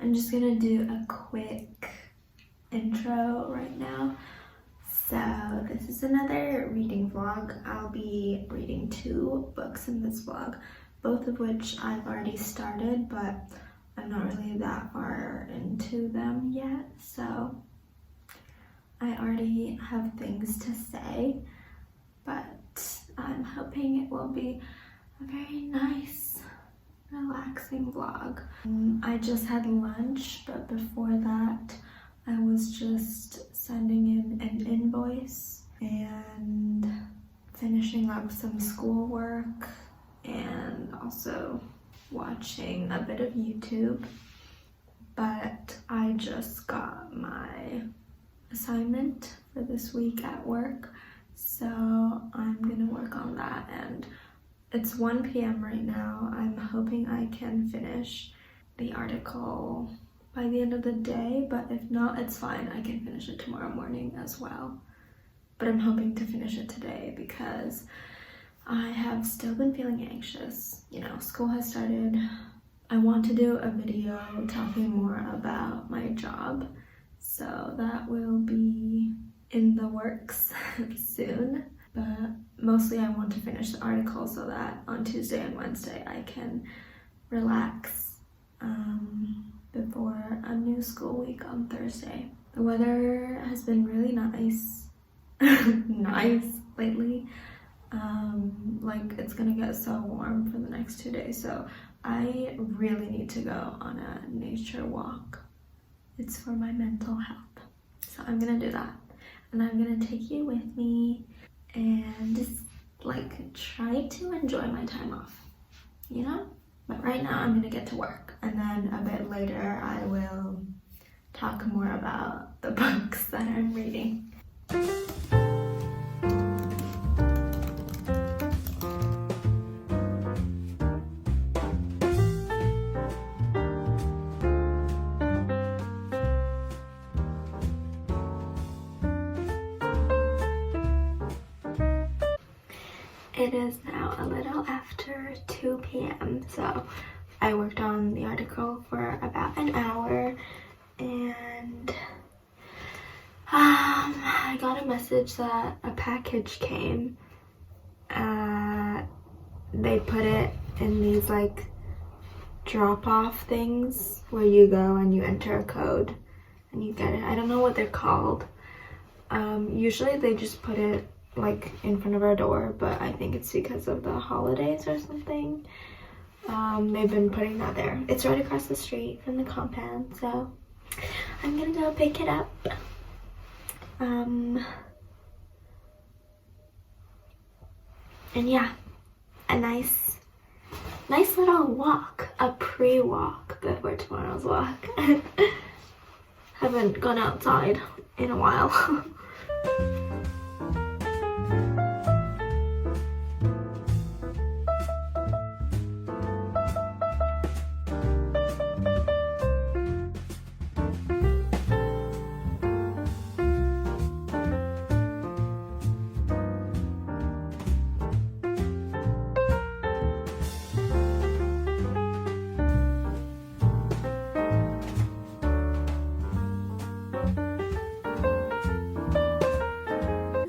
I'm just gonna do a quick intro right now. So this is another reading vlog. I'll be reading 2 books in this vlog, both of which I've already started, but I'm not really that far into them yet, so I already have things to say, but I'm hoping it will be a very nice, relaxing vlog. I just had lunch, but before that I was just sending in an invoice and finishing up some schoolwork and also watching a bit of YouTube. But I just got my assignment for this week at work, so I'm gonna work on that, and it's 1 p.m. right now. I'm hoping I can finish the article by the end of the day, but if not, it's fine. I can finish it tomorrow morning as well. But I'm hoping to finish it today because I have still been feeling anxious. You know, school has started. I want to do a video talking more about my job, so that will be in the works soon. But mostly I want to finish the article so that on Tuesday and Wednesday I can relax before a new school week on Thursday. The weather has been really nice lately. Like, it's gonna get so warm for the next 2 days, so I really need to go on a nature walk. It's for my mental health, so I'm gonna do that, and I'm gonna take you with me and just like try to enjoy my time off, you know? But right now I'm gonna get to work, and then a bit later I will talk more about the books that I'm reading. It is now a little after 2 p.m. so I worked on the article for about an hour, and I got a message that a package came. They put it in these like drop-off things where you go and you enter a code and you get it. I don't know what they're called. Usually they just put it like in front of our door, but I think it's because of the holidays or something. They've been putting that there. It's right across the street from the compound, so I'm gonna go pick it up. And yeah, a nice little walk, a pre-walk before tomorrow's walk. Haven't gone outside in a while.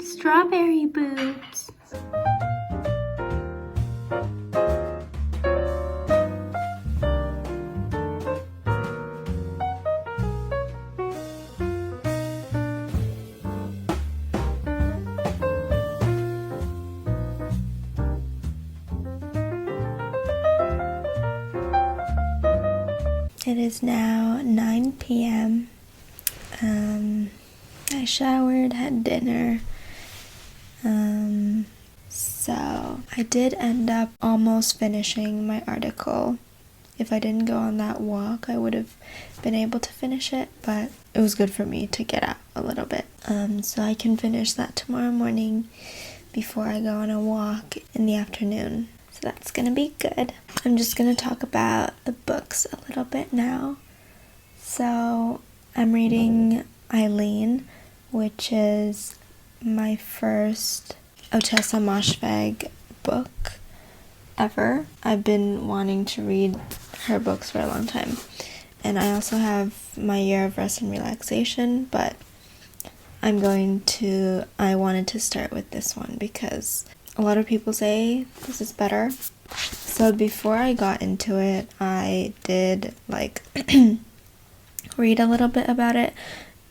Strawberry boots. It is now 9 p.m. I showered, had dinner. So I did end up almost finishing my article. If I didn't go on that walk, I would have been able to finish it, but it was good for me to get out a little bit. So I can finish that tomorrow morning before I go on a walk in the afternoon. So that's gonna be good. I'm just gonna talk about the books a little bit now. So I'm reading Eileen, which is my first Ottessa Moshfegh book ever. I've been wanting to read her books for a long time, And I also have my year of rest and relaxation, but I wanted to start with this one because a lot of people say this is better. So before I got into it, I did like read a little bit about it,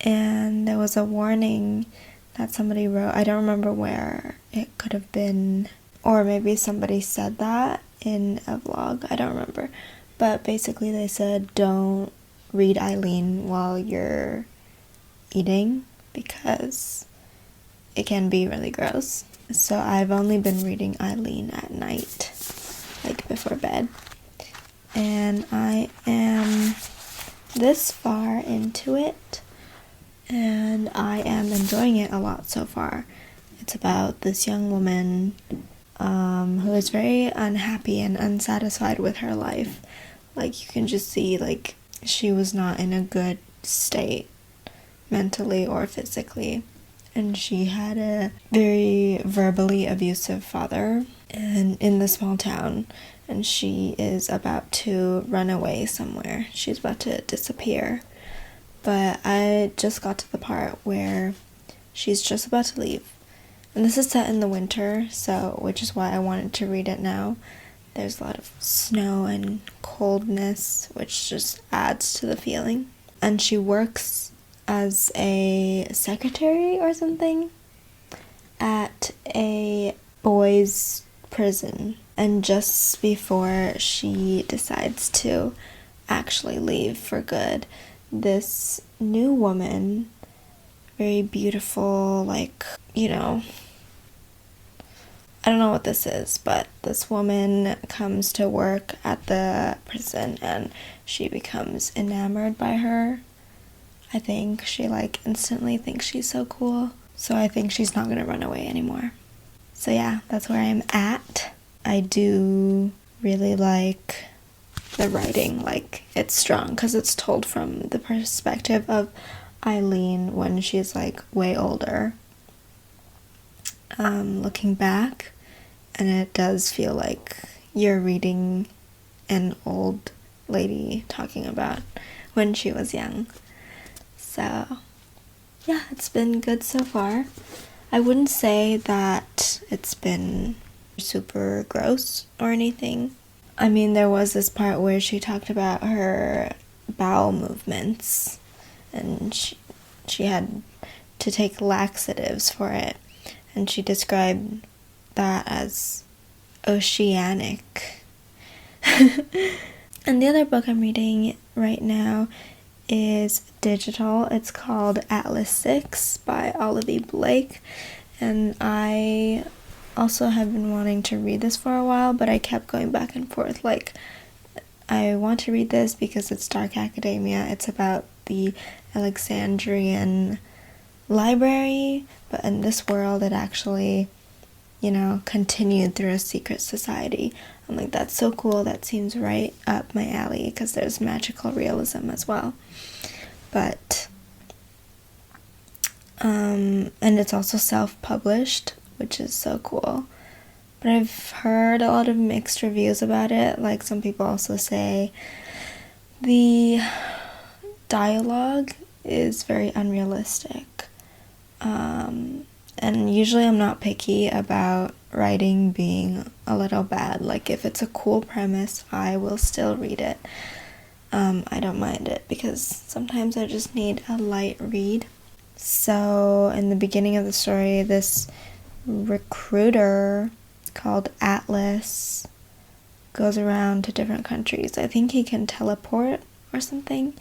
and there was a warning that somebody wrote. I don't remember where it could have been, or maybe somebody said that in a vlog, I don't remember. But basically they said don't read Eileen while you're eating because it can be really gross. So I've only been reading Eileen at night, like before bed. And I am this far into it, and I am enjoying it a lot so far. It's about this young woman who is very unhappy and unsatisfied with her life. Like, you can just see, like, she was not in a good state mentally or physically, and she had a very verbally abusive father and in the small town, and she is about to run away somewhere. She's about to disappear. But I just got to the part where she's just about to leave. And this is set in the winter, which is why I wanted to read it now. There's a lot of snow and coldness, which just adds to the feeling. And she works as a secretary or something at a boys' prison. And just before she decides to actually leave for good, this new woman, very beautiful, like, I don't know what this is, but this woman comes to work at the prison and she becomes enamored by her. I think she instantly thinks she's so cool. So I think she's not gonna run away anymore. So yeah, that's where I'm at. I do really like the writing. Like, it's strong because it's told from the perspective of Eileen when she's way older. Looking back, and it does feel like you're reading an old lady talking about when she was young. So yeah, it's been good so far. I wouldn't say that it's been super gross or anything. I mean, there was this part where she talked about her bowel movements, and she had to take laxatives for it, and she described that as oceanic. And the other book I'm reading right now is digital. It's called Atlas Six by Olivie, and I also have been wanting to read this for a while, but I kept going back and forth. I want to read this because it's dark academia. It's about the Alexandrian library, but in this world it actually, continued through a secret society. I'm like, that's so cool. That seems right up my alley because there's magical realism as well. But and it's also self-published, which is so cool. But I've heard a lot of mixed reviews about it. Like, some people also say the dialogue is very unrealistic. And usually I'm not picky about writing being a little bad. Like, if it's a cool premise, I will still read it. I don't mind it because sometimes I just need a light read. So in the beginning of the story, this recruiter called Atlas goes around to different countries. I think he can teleport or something,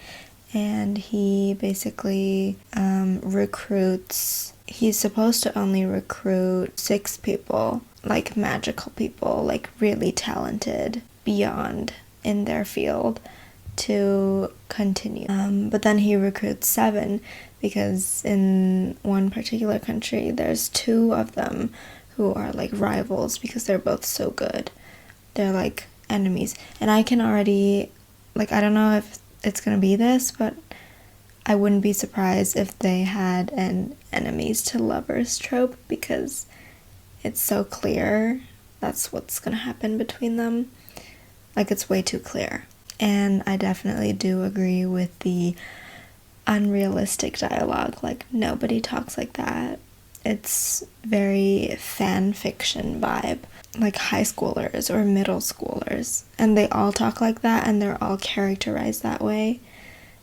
and he basically recruits. He's supposed to only recruit 6 people, like magical people, like really talented beyond in their field, to continue. But then he recruits 7 because in one particular country there's 2 of them who are rivals because they're both so good. They're enemies. And I can already, I don't know if it's gonna be this, but I wouldn't be surprised if they had an enemies to lovers trope because it's so clear that's what's gonna happen between them. It's way too clear. and I definitely do agree with the unrealistic dialogue. Like, nobody talks like that. It's very fan fiction vibe, like high schoolers or middle schoolers, and they all talk like that and they're all characterized that way.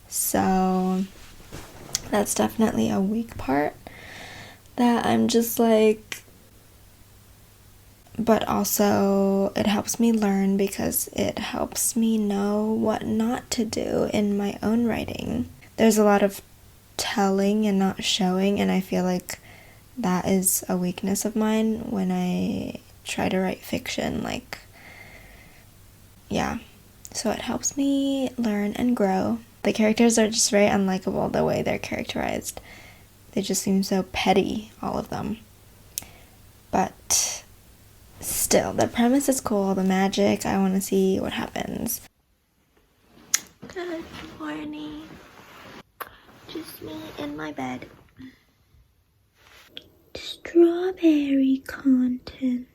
So that's definitely a weak part that I'm just like, but also it helps me learn because it helps me know what not to do in my own writing. There's a lot of telling and not showing, and I feel like that is a weakness of mine when I try to write fiction. Like, yeah, so it helps me learn and grow. The characters are just very unlikable the way they're characterized. They just seem so petty, all of them. But still, the premise is cool, the magic, I want to see what happens. Good morning. Just me in my bed. Strawberry content.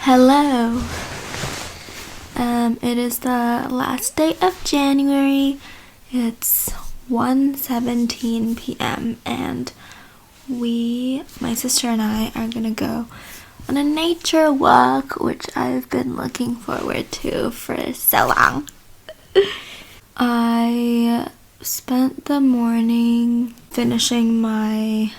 Hello. It is the last day of January. It's 1:17 p.m. and my sister and I are gonna go on a nature walk, which I've been looking forward to for so long. I spent the morning finishing my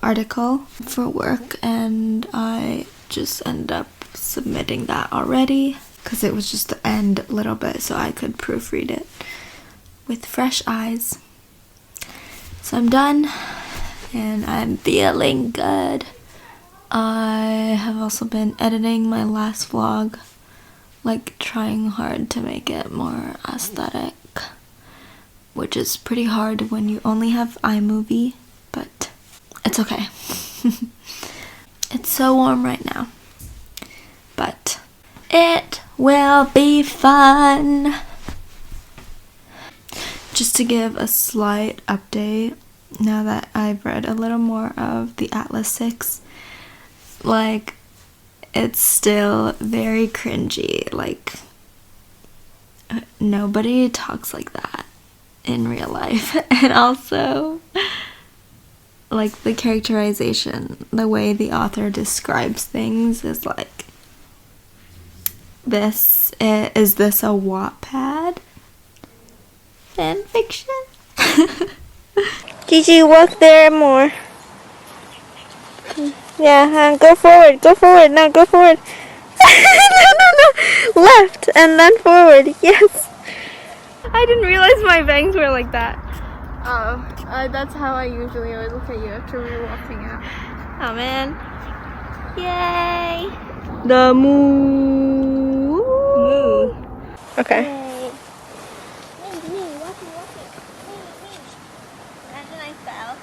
article for work, and I just ended up submitting that already because it was just the end little bit so I could proofread it with fresh eyes. So I'm done and I'm feeling good. I have also been editing my last vlog, like trying hard to make it more aesthetic, which is pretty hard when you only have iMovie, but it's okay. It's so warm right now, but it will be fun. Just to give a slight update, now that I've read a little more of the Atlas Six, like, it's still very cringy. Like, nobody talks like that in real life. And also, like, the characterization, the way the author describes things is like, is this a Wattpad fan fiction? Gigi, walk there more. Yeah, go forward, no, go forward. No, left, and then forward, yes. I didn't realize my bangs were like that. That's how I usually always look at you after we were walking out. Oh man. Yay! The moo. Okay. Yay. Me, walking. Imagine I fell.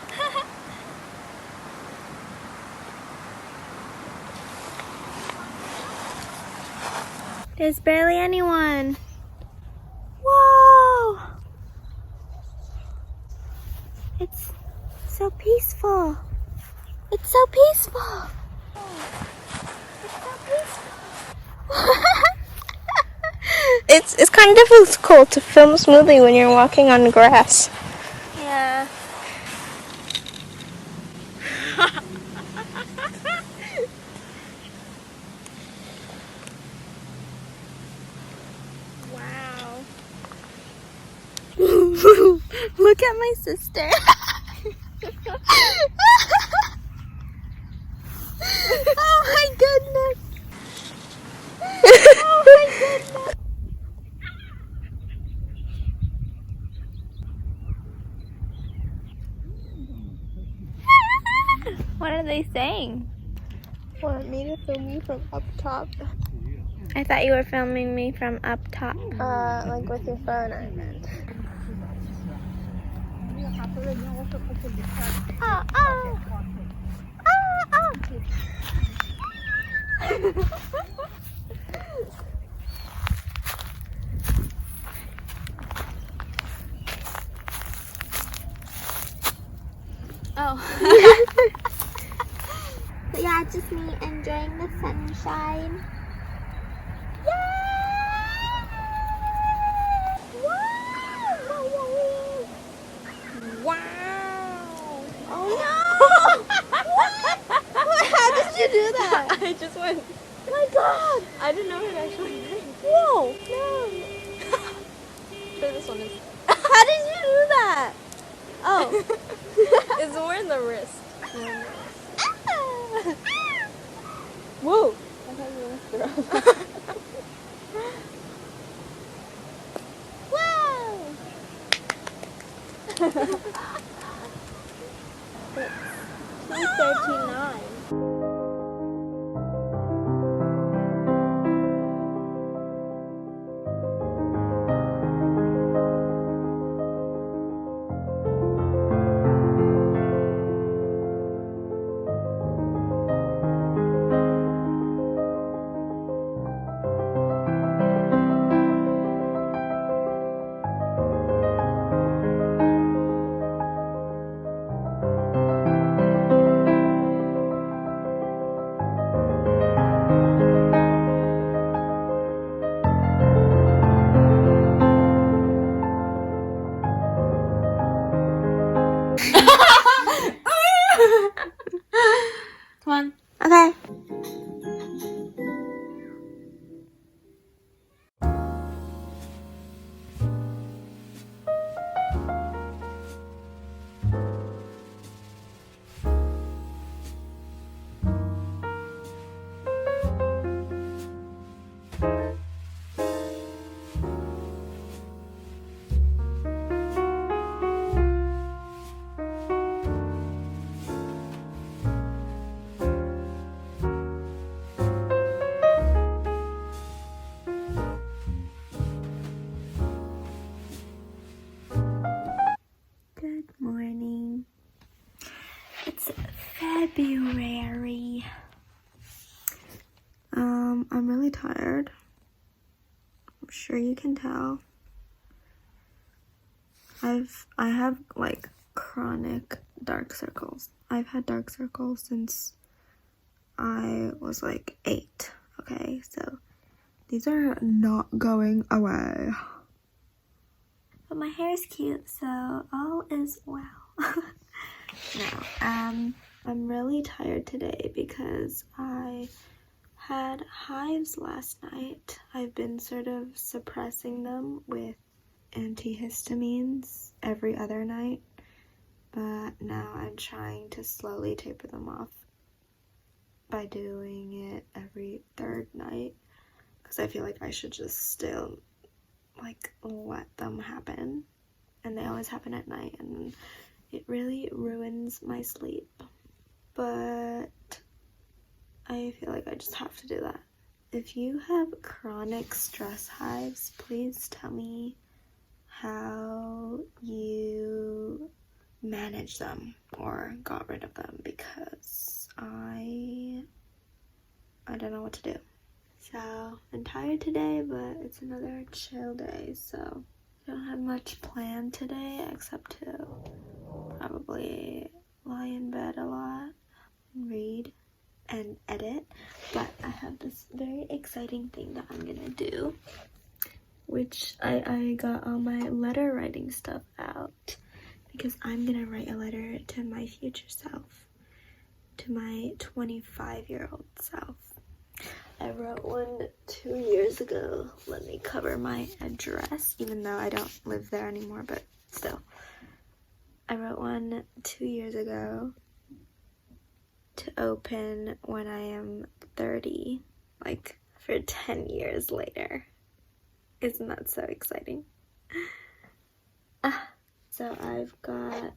There's barely anyone. Whoa! It's so peaceful. It's so peaceful. It's kind of difficult to film smoothly when you're walking on grass. Yeah. Wow. Look at my sister. Oh my goodness. Oh my goodness. What are they saying? Want me to film you from up top? I thought you were filming me from up top. Like with your phone, I meant. Oh, oh. Oh, oh. Oh. But yeah, just me enjoying the sunshine. Wow. Oh no! What? How did you do that? I just went. Oh my god! I didn't know it actually. Whoa! No! Sure, this one is. How did you do that? Oh. It's more in the wrist. Whoa! I thought you were going to throw. It's 2:39. Come on. Okay. Good morning. It's February. I'm really tired. I'm sure you can tell. I have like chronic dark circles. I've had dark circles since I was like 8. Okay, so these are not going away. But my hair is cute, so all is well. No, I'm really tired today because I had hives last night. I've been sort of suppressing them with antihistamines every other night, but now I'm trying to slowly taper them off by doing it every 3rd night, because I feel like I should just still like let them happen, and they always happen at night, and it really ruins my sleep. But I feel like I just have to do that. If you have chronic stress hives, please tell me how you manage them or got rid of them, because I don't know what to do. So I'm tired today, but it's another chill day, so I don't have much planned today except to probably lie in bed a lot and read and edit. But I have this very exciting thing that I'm gonna do, which I got all my letter writing stuff out, because I'm gonna write a letter to my future self, to my 25-year-old self. I wrote one 2 years ago. Let me cover my address, even though I don't live there anymore, but still. I wrote one 2 years ago to open when I am 30, like for 10 years later. Isn't that so exciting? So I've got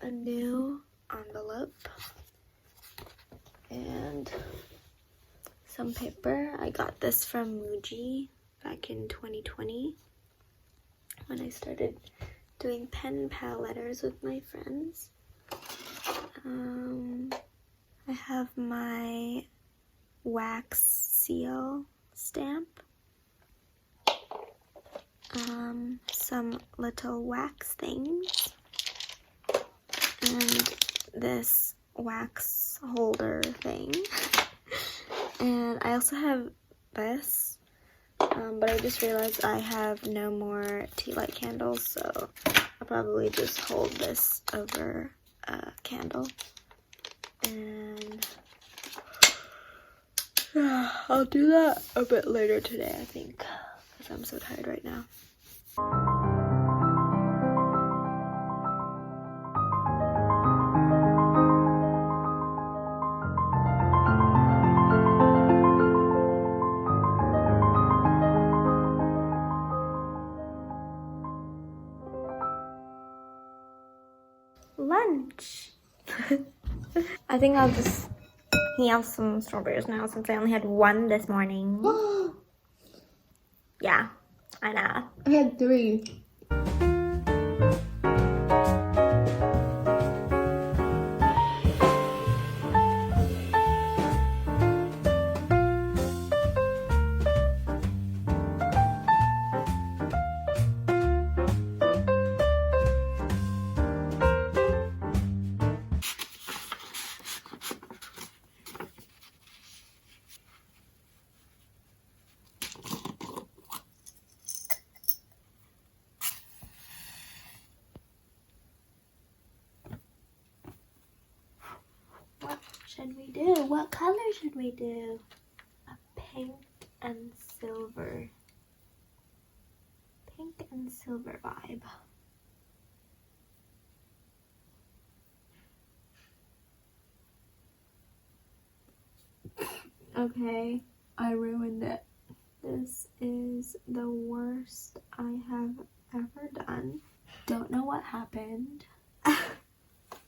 a new envelope and some paper. I got this from Muji back in 2020 when I started doing pen pal letters with my friends. I have my wax seal stamp, some little wax things, and this wax holder thing. And I also have this, but I just realized I have no more tea light candles, so I'll probably just hold this over a candle. And I'll do that a bit later today, I think, because I'm so tired right now. Lunch. I think I'll just have some strawberries now since I only had one this morning. Yeah, I know. I had 3. What should we do? What color should we do? A pink and silver. Pink and silver vibe. Okay, I ruined it. This is the worst I have ever done. Don't know what happened.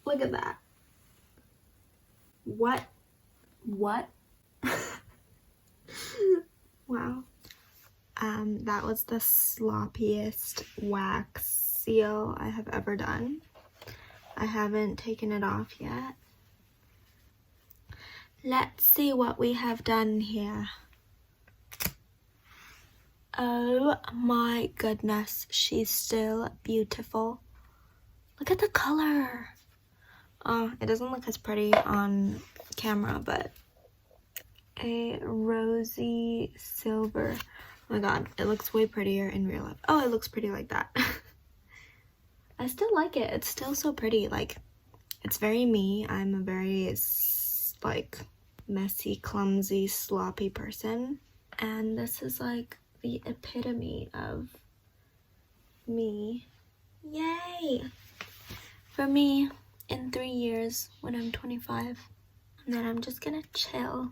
Look at that. What? Wow. That was the sloppiest wax seal I have ever done. I haven't taken it off yet. Let's see what we have done here. Oh my goodness, she's still beautiful. Look at the color. Oh, it doesn't look as pretty on camera, but a rosy silver. Oh my god, it looks way prettier in real life. Oh, it looks pretty like that. I still like it. It's still so pretty. Like, it's very me. I'm a very, like, messy, clumsy, sloppy person. And this is, like, the epitome of me. Yay! For me, in 3 years, when I'm 25. And then I'm just gonna chill.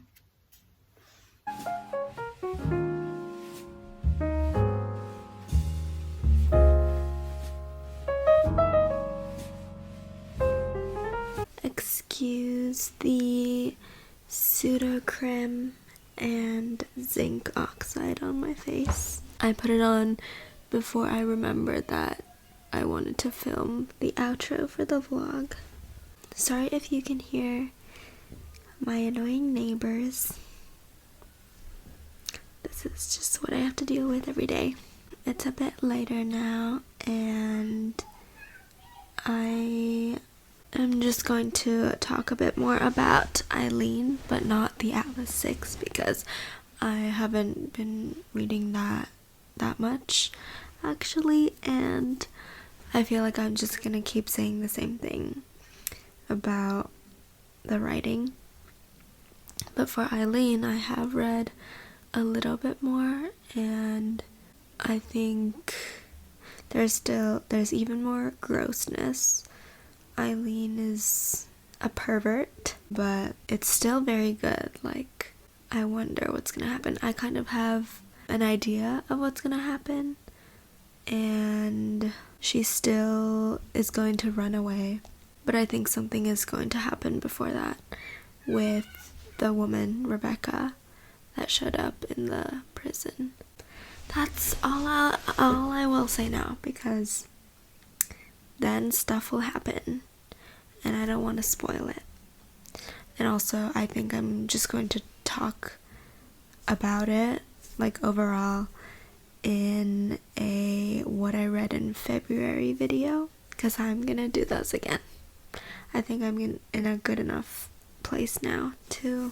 Excuse the pseudo-creme and zinc oxide on my face. I put it on before I remembered that I wanted to film the outro for the vlog. Sorry if you can hear my annoying neighbors. This is just what I have to deal with every day. It's a bit later now, and I am just going to talk a bit more about Eileen, but not the Atlas Six, because I haven't been reading that much, actually, and I feel like I'm just gonna keep saying the same thing about the writing. But for Eileen, I have read a little bit more, and I think there's even more grossness. Eileen is a pervert, but it's still very good. Like, I wonder what's gonna happen. I kind of have an idea of what's gonna happen, and she still is going to run away. but I think something is going to happen before that with the woman, Rebecca, that showed up in the prison. That's all I will say now, because then stuff will happen and I don't want to spoil it. And also, I think I'm just going to talk about it, like overall, in a what I read in February video, because I'm gonna do those again. I think I'm in a good enough place now to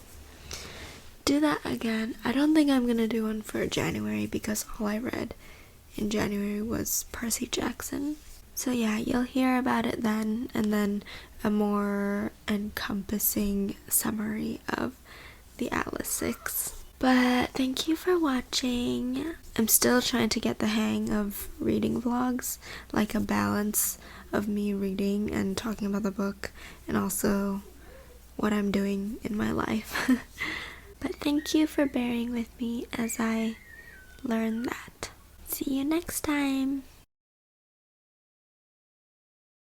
do that again. I don't think I'm gonna do one for January, because all I read in January was Percy Jackson. So yeah, you'll hear about it then, and then a more encompassing summary of the Atlas Six. But thank you for watching. I'm still trying to get the hang of reading vlogs, like a balance of me reading and talking about the book, and also what I'm doing in my life. But thank you for bearing with me as I learn that. See you next time.